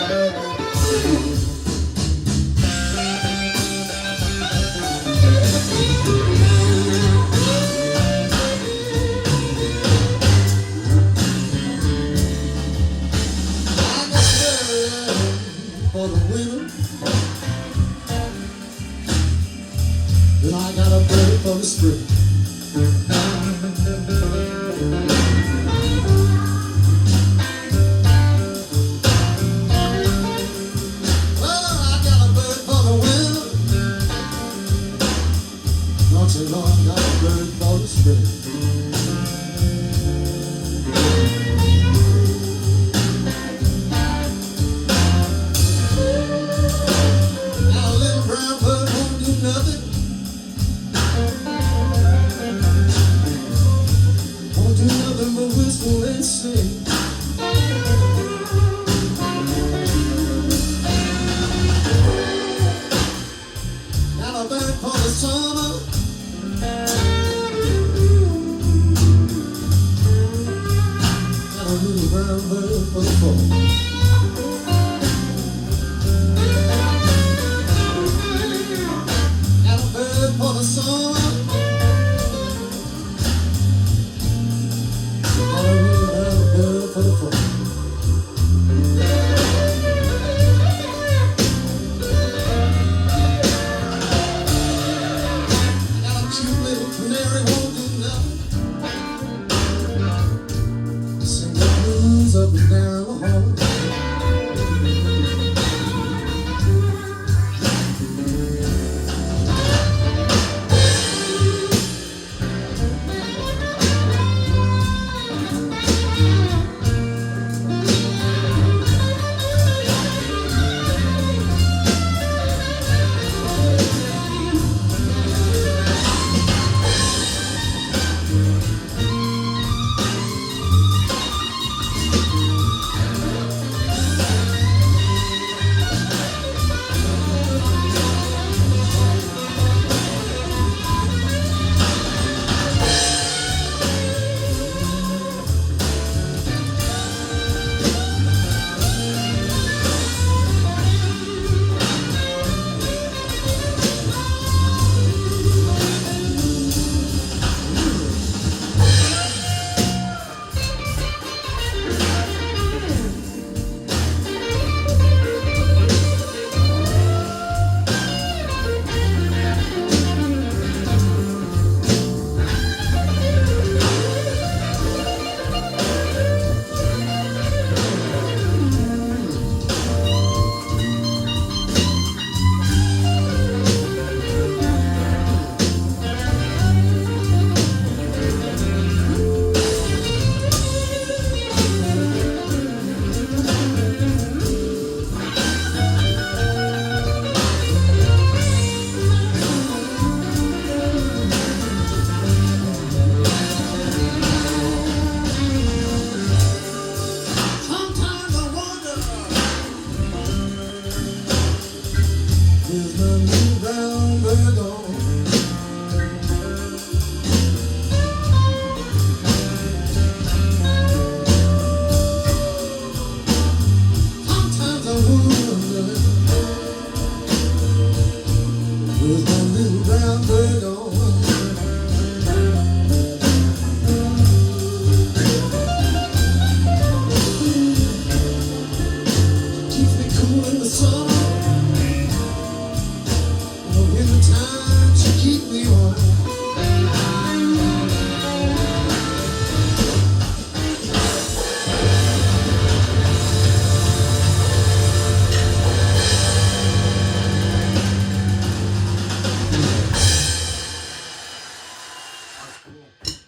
For the winter, then I got a bird for the spring. Well, I got a bird for the winter, not too long, got a bird for the spring. For the fall. Got a bird for the summer. Got a really bird for the fall. Got a cute little canary, won't do nothing. Sing the blues up and down the hall. Cool.